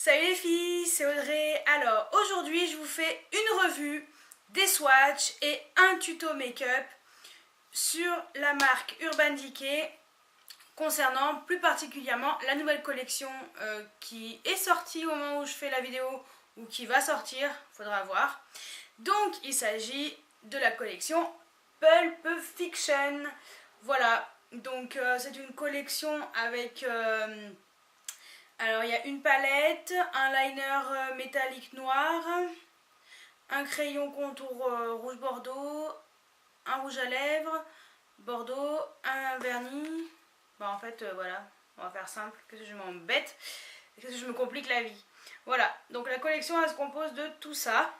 Salut les filles, c'est Audrey. Alors aujourd'hui je vous fais une revue, des swatchs et un tuto make-up sur la marque Urban Decay concernant plus particulièrement la nouvelle collection qui est sortie au moment où je fais la vidéo ou qui va sortir, faudra voir. Donc il s'agit de la collection Pulp Fiction. Voilà, donc c'est une collection avec... alors il y a une palette, un liner métallique noir, un crayon contour rouge bordeaux, un rouge à lèvres bordeaux, un vernis. Bon en fait voilà, on va faire simple, que je m'embête, que je me complique la vie. Voilà, donc la collection elle se compose de tout ça.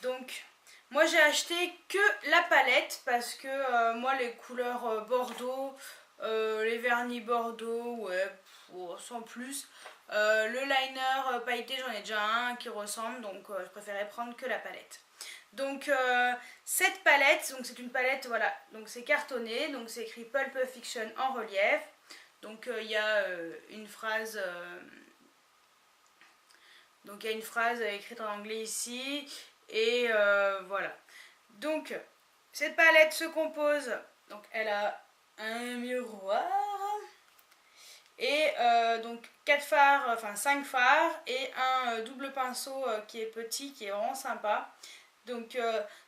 Donc moi j'ai acheté que la palette parce que moi les couleurs bordeaux, les vernis bordeaux, ouais, sans plus. Le liner pailleté j'en ai déjà un qui ressemble, donc je préférais prendre que la palette. Donc cette palette, donc c'est une palette, voilà, donc c'est cartonné, donc c'est écrit Pulp Fiction en relief. Donc il y a une phrase... donc il y a une phrase écrite en anglais ici, et voilà. Donc cette palette se compose, donc elle a un miroir, et donc 4 phares, enfin 5 phares, et un double pinceau qui est petit, qui est vraiment sympa. Donc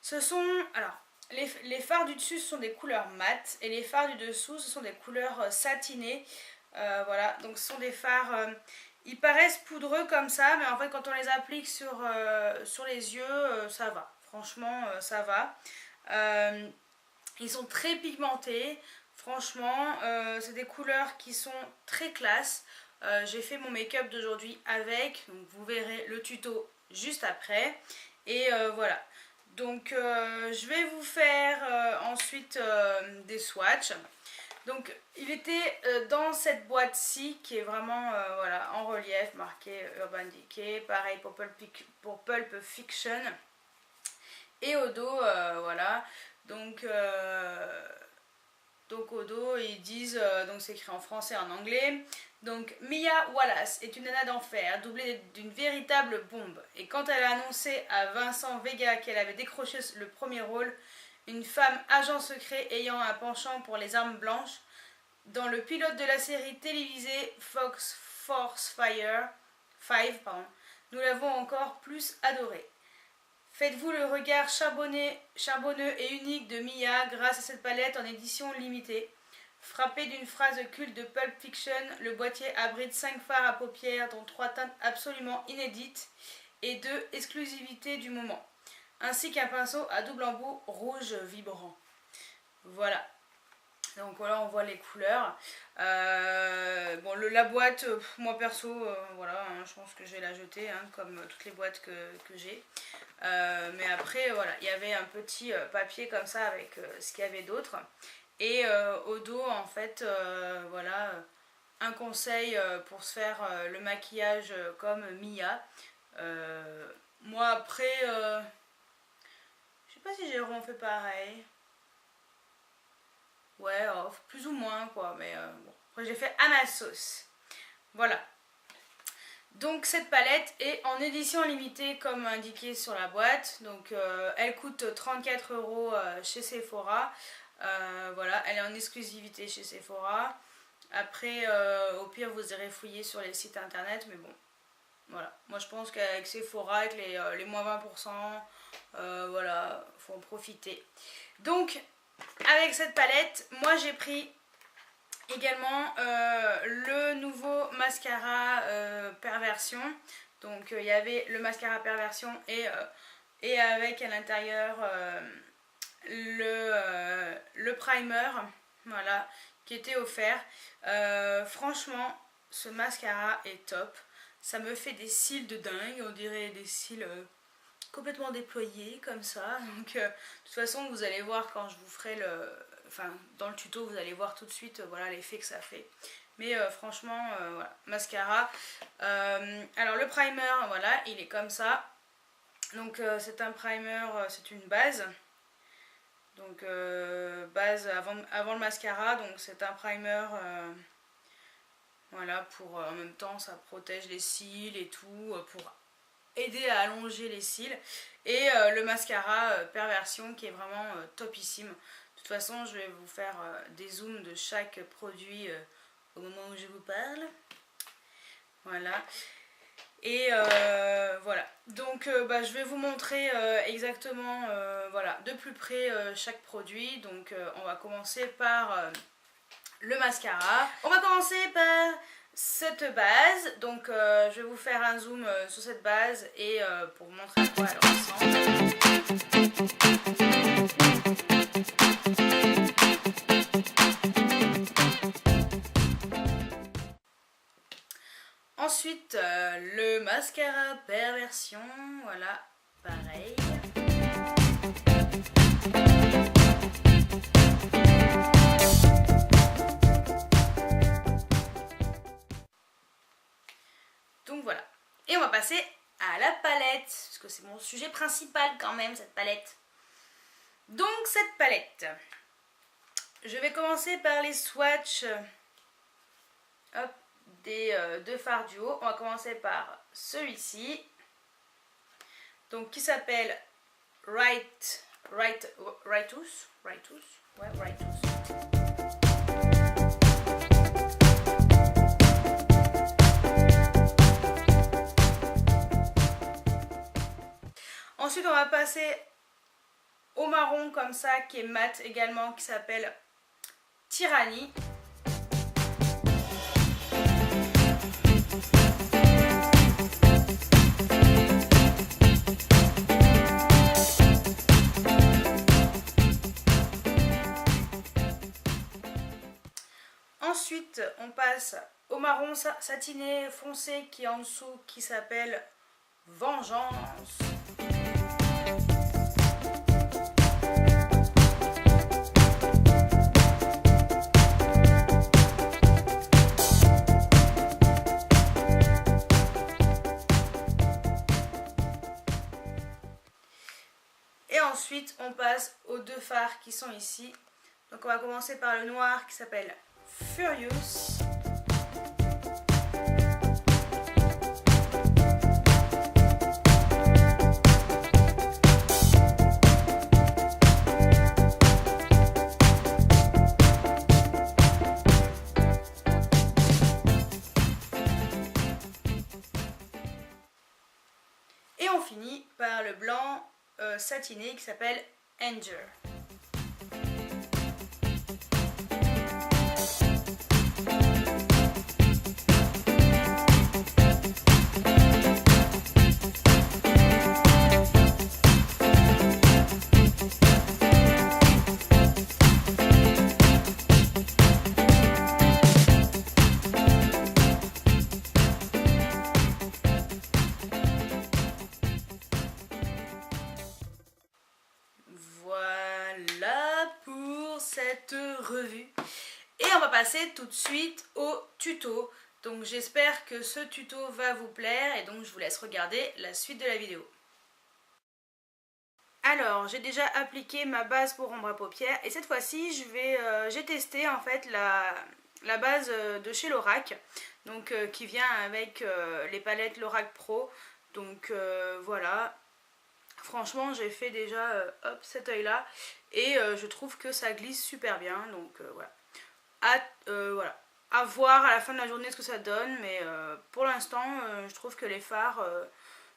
ce sont, alors les phares du dessus ce sont des couleurs mates, et les phares du dessous ce sont des couleurs satinées. Voilà, donc ce sont des phares... ils paraissent poudreux comme ça, mais en fait quand on les applique sur les yeux, ça va. Franchement, ça va. Ils sont très pigmentés. Franchement, c'est des couleurs qui sont très classe. J'ai fait mon make-up d'aujourd'hui avec, donc vous verrez le tuto juste après. Et voilà. Donc je vais vous faire ensuite des swatchs. Donc il était dans cette boîte-ci qui est vraiment voilà, en relief, marqué Urban Decay, pareil pour Pulp Fiction. Et au dos, voilà, donc au dos ils disent, donc c'est écrit en français et en anglais, donc Mia Wallace est une nana d'enfer, doublée d'une véritable bombe. Et quand elle a annoncé à Vincent Vega qu'elle avait décroché le premier rôle, une femme agent secret ayant un penchant pour les armes blanches, dans le pilote de la série télévisée Fox Force 5, nous l'avons encore plus adorée. Faites-vous le regard charbonneux et unique de Mia grâce à cette palette en édition limitée. Frappé d'une phrase culte de Pulp Fiction, le boîtier abrite 5 fards à paupières dont 3 teintes absolument inédites et 2 exclusivités du moment, ainsi qu'un pinceau à double embout rouge vibrant. Voilà. Donc voilà, on voit les couleurs. Bon, la boîte, moi perso, voilà, hein, je pense que je vais la jeter, hein, comme toutes les boîtes que j'ai. Mais après, voilà, il y avait un petit papier comme ça avec ce qu'il y avait d'autre. Et au dos, en fait, voilà, un conseil pour se faire le maquillage comme Mia. Moi après, je sais pas si j'ai vraiment fait pareil. Ouais, plus ou moins quoi, mais bon. Après j'ai fait à ma sauce. Voilà. Donc cette palette est en édition limitée comme indiqué sur la boîte. Donc elle coûte 34 € chez Sephora. Voilà, elle est en exclusivité chez Sephora. Après, au pire vous irez fouiller sur les sites internet, mais bon. Voilà, moi je pense qu'avec Sephora, avec les moins 20%, voilà, faut en profiter. Donc avec cette palette, moi j'ai pris également le nouveau mascara Perversion. Donc il y avait le mascara Perversion et avec à l'intérieur le primer, voilà, qui était offert. Franchement, ce mascara est top. Ça me fait des cils de dingue, on dirait des cils complètement déployés comme ça. Donc de toute façon vous allez voir quand je vous ferai enfin dans le tuto vous allez voir tout de suite voilà l'effet que ça fait. Mais franchement voilà, mascara. Alors le primer, voilà, il est comme ça. Donc c'est un primer, c'est une base. Donc base avant le mascara, donc c'est un primer Voilà, pour en même temps ça protège les cils et tout, pour aider à allonger les cils. Et le mascara Perversion qui est vraiment topissime. De toute façon je vais vous faire des zooms de chaque produit au moment où je vous parle. Voilà. Et voilà, donc je vais vous montrer exactement voilà, de plus près chaque produit. Donc on va commencer par le mascara. On va commencer par cette base. Donc je vais vous faire un zoom sur cette base et pour vous montrer à quoi elle ressemble. Ensuite, le mascara Perversion, voilà, pareil. Donc voilà. Et on va passer à la palette, parce que c'est mon sujet principal quand même, cette palette. Donc cette palette, je vais commencer par les swatchs hop, des deux fards du haut. On va commencer par celui-ci, donc qui s'appelle Righteous. Ensuite on va passer au marron comme ça qui est mat également, qui s'appelle Tyranny. Ensuite on passe au marron satiné foncé qui est en dessous, qui s'appelle Vengeance. Et ensuite on passe aux deux fards qui sont ici. Donc on va commencer par le noir qui s'appelle Furious. Et on finit par le blanc satiné qui s'appelle Anger. Voilà pour cette revue. Et on va passer tout de suite au tuto. Donc j'espère que ce tuto va vous plaire et donc je vous laisse regarder la suite de la vidéo. Alors j'ai déjà appliqué ma base pour ombre à paupières et cette fois-ci j'ai testé en fait la base de chez Lorac, donc qui vient avec les palettes Lorac Pro. Donc voilà. Franchement j'ai fait déjà hop, cet œil là et je trouve que ça glisse super bien, donc voilà. Voilà, à voir à la fin de la journée ce que ça donne, mais pour l'instant je trouve que les fards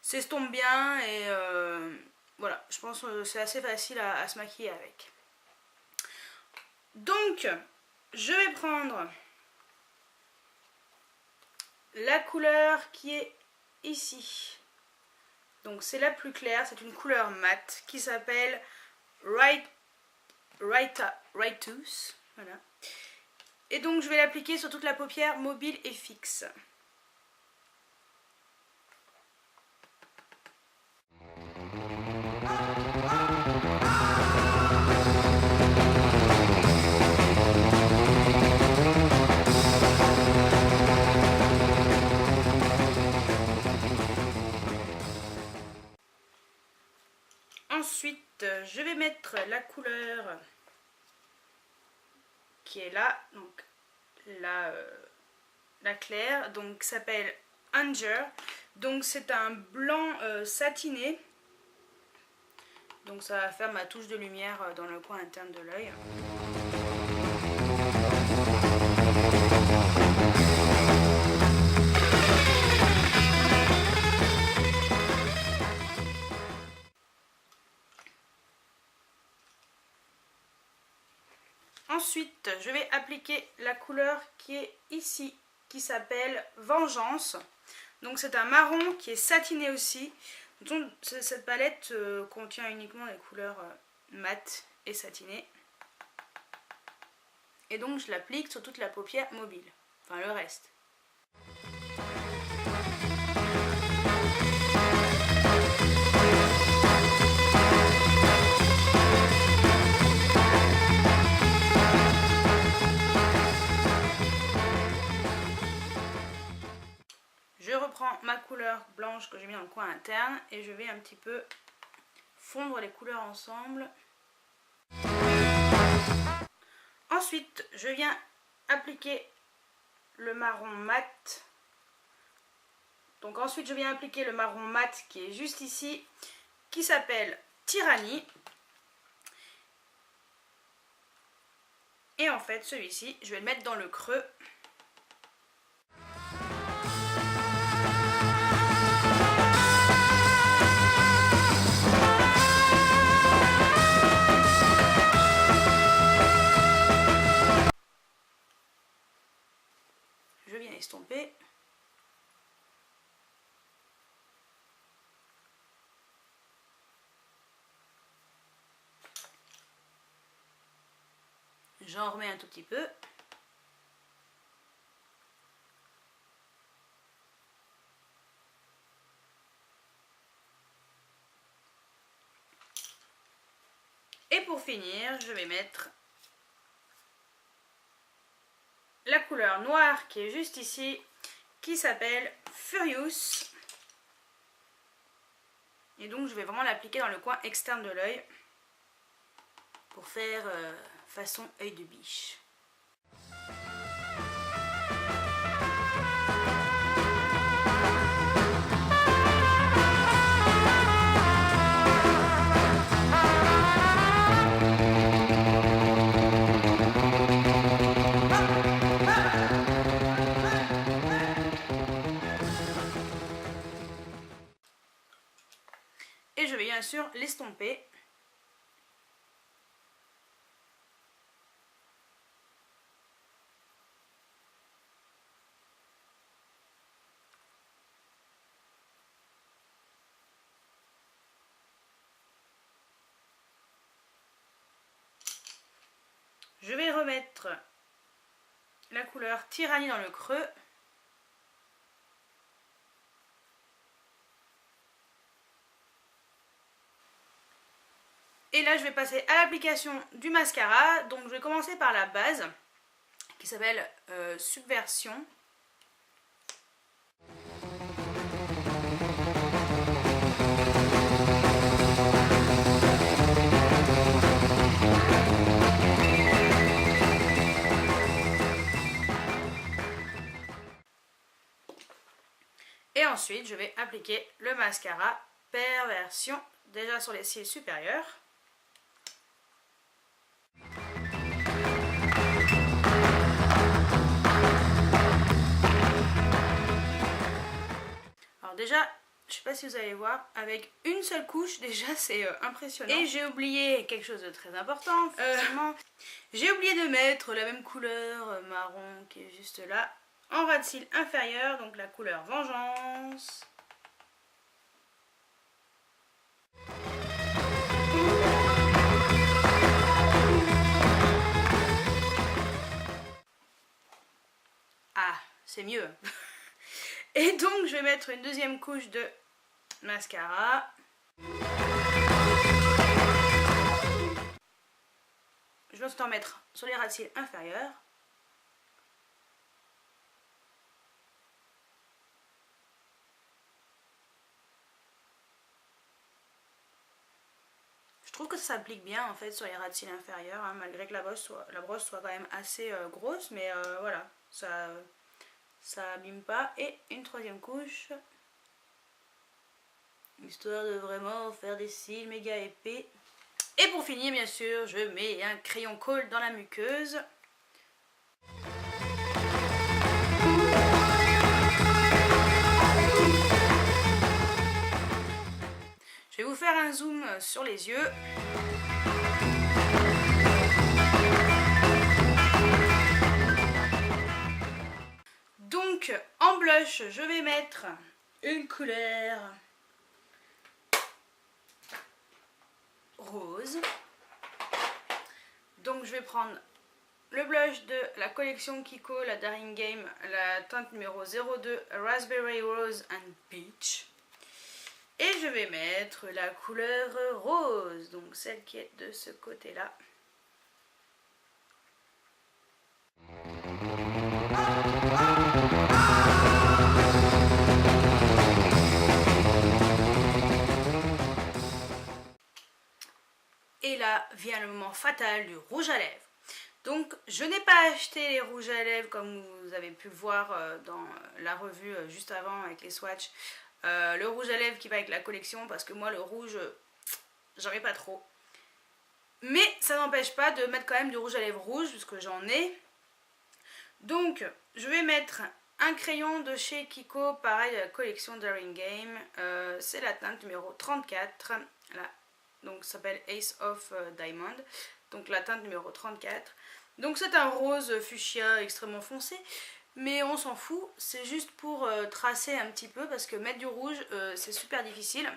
s'estompent bien et voilà, je pense que c'est assez facile à se maquiller avec. Donc je vais prendre la couleur qui est ici. Donc c'est la plus claire, c'est une couleur mate qui s'appelle Righteous. Voilà. Et donc je vais l'appliquer sur toute la paupière mobile et fixe. Ensuite, je vais mettre la couleur qui est là, donc la claire, donc qui s'appelle Anger. Donc c'est un blanc satiné. Donc ça va faire ma touche de lumière dans le coin interne de l'œil. Ensuite, je vais appliquer la couleur qui est ici, qui s'appelle Vengeance. Donc c'est un marron qui est satiné aussi. Donc, cette palette contient uniquement des couleurs mates et satinées. Et donc je l'applique sur toute la paupière mobile, enfin le reste. Je reprends ma couleur blanche que j'ai mis dans le coin interne et je vais un petit peu fondre les couleurs ensemble. Ensuite, je viens appliquer le marron mat. Donc ensuite, je viens appliquer le marron mat qui est juste ici, qui s'appelle Tyrannie. Et en fait, celui-ci, je vais le mettre dans le creux. Je viens estomper. J'en remets un tout petit peu. Et pour finir, je vais mettre la couleur noire qui est juste ici, qui s'appelle Furious. Et donc je vais vraiment l'appliquer dans le coin externe de l'œil pour faire façon œil de biche. Et je vais bien sûr l'estomper. Je vais remettre la couleur Tyrannie dans le creux. Et là, je vais passer à l'application du mascara. Donc, je vais commencer par la base qui s'appelle Subversion. Et ensuite, je vais appliquer le mascara Perversion déjà sur les cils supérieurs. Alors déjà, je sais pas si vous allez voir, avec une seule couche déjà c'est impressionnant. Et j'ai oublié quelque chose de très important, forcément. J'ai oublié de mettre la même couleur marron qui est juste là, en ras de cils inférieur, donc la couleur Vengeance. Ah, c'est mieux. Et donc je vais mettre une deuxième couche de mascara. Je vais ensuite en mettre sur les ras de cils inférieurs. Je trouve que ça s'applique bien en fait sur les ras de cils inférieurs, hein, malgré que la brosse soit quand même assez grosse, mais voilà, ça ça abîme pas, et une troisième couche, histoire de vraiment faire des cils méga épais. Et pour finir, bien sûr, je mets un crayon colle dans la muqueuse. Je vais vous faire un zoom sur les yeux. Donc, en blush, je vais mettre une couleur rose. Donc, je vais prendre le blush de la collection Kiko, la Daring Game, la teinte numéro 02, Raspberry Rose and Peach. Et je vais mettre la couleur rose, donc celle qui est de ce côté-là. Et là vient le moment fatal du rouge à lèvres. Donc je n'ai pas acheté les rouges à lèvres comme vous avez pu le voir dans la revue juste avant avec les swatchs. Le rouge à lèvres qui va avec la collection, parce que moi le rouge j'en ai pas trop. Mais ça n'empêche pas de mettre quand même du rouge à lèvres rouge puisque j'en ai. Donc je vais mettre un crayon de chez Kiko, pareil de la collection Daring Game. C'est la teinte numéro 34. Là. Donc ça s'appelle Ace of Diamond. Donc la teinte numéro 34. Donc c'est un rose fuchsia extrêmement foncé. Mais on s'en fout, c'est juste pour tracer un petit peu parce que mettre du rouge c'est super difficile.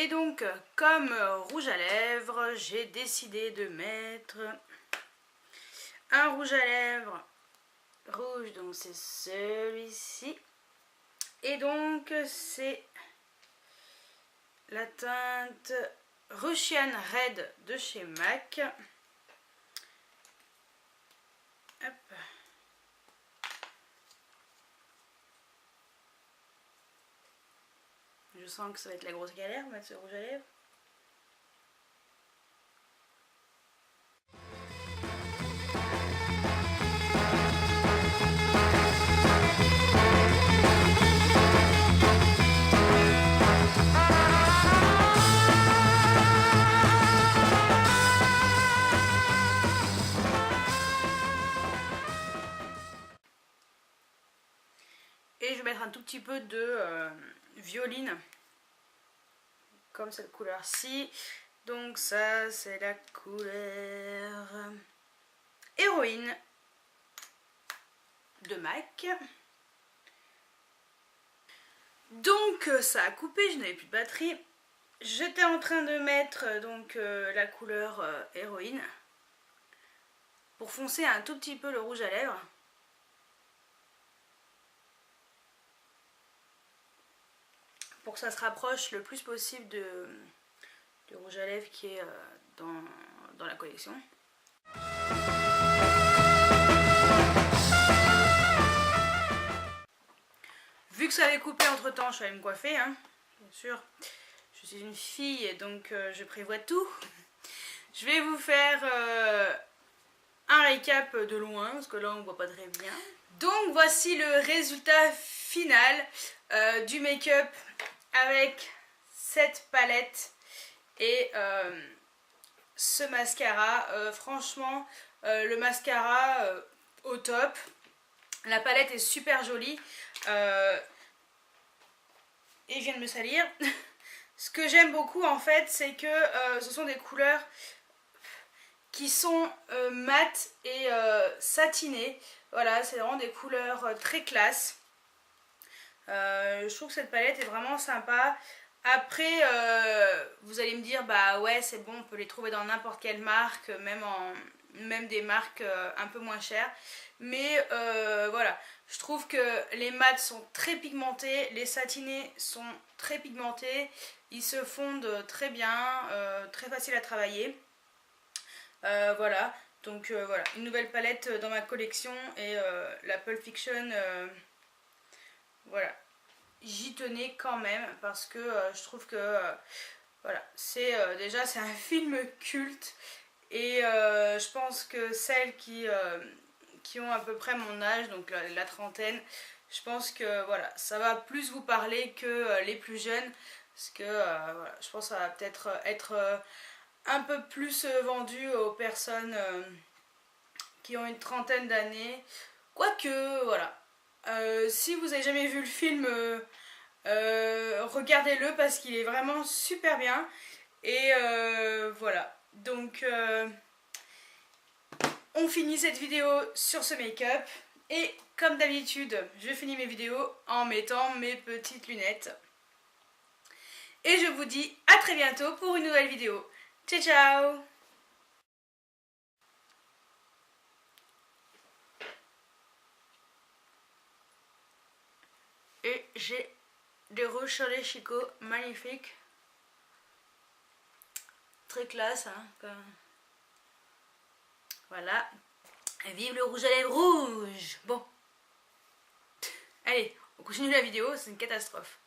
Et donc, comme rouge à lèvres, j'ai décidé de mettre un rouge à lèvres rouge, donc c'est celui-ci. Et donc, c'est la teinte Russian Red de chez MAC. Hop. Je sens que ça va être la grosse galère de mettre ce rouge à lèvres. Et je vais mettre un tout petit peu de violine, comme cette couleur-ci. Donc ça, c'est la couleur Héroïne de MAC. Donc ça a coupé, je n'avais plus de batterie. J'étais en train de mettre donc la couleur Héroïne pour foncer un tout petit peu le rouge à lèvres. Pour que ça se rapproche le plus possible du rouge à lèvres qui est dans la collection. Vu que ça avait coupé entre temps, je suis allée me coiffer, hein, bien sûr. Je suis une fille, donc je prévois tout. Je vais vous faire un récap de loin, parce que là on voit pas très bien. Donc voici le résultat final du make-up avec cette palette et ce mascara. Franchement, le mascara au top. La palette est super jolie. Et je viens de me salir. Ce que j'aime beaucoup en fait, c'est que ce sont des couleurs qui sont mates et satinées. Voilà, c'est vraiment des couleurs très classe. Je trouve que cette palette est vraiment sympa. Après, vous allez me dire, bah ouais, c'est bon, on peut les trouver dans n'importe quelle marque, même même des marques un peu moins chères. Mais voilà, je trouve que les mats sont très pigmentés, les satinés sont très pigmentés, ils se fondent très bien, très facile à travailler. Voilà, donc voilà, une nouvelle palette dans ma collection et la Pulp Fiction, voilà, j'y tenais quand même parce que je trouve que voilà, c'est déjà c'est un film culte et je pense que celles qui ont à peu près mon âge, donc la trentaine, je pense que voilà, ça va plus vous parler que les plus jeunes parce que voilà, je pense que ça va peut-être être un peu plus vendu aux personnes qui ont une trentaine d'années. Quoique, voilà. Si vous avez jamais vu le film, regardez-le parce qu'il est vraiment super bien. Et voilà. Donc, on finit cette vidéo sur ce make-up. Et comme d'habitude, je finis mes vidéos en mettant mes petites lunettes. Et je vous dis à très bientôt pour une nouvelle vidéo. Ciao ciao! Et j'ai des rouges sur les chicots magnifiques. Très classe, hein. Voilà. Et vive le rouge à lèvres rouge! Bon. Allez, on continue la vidéo, c'est une catastrophe.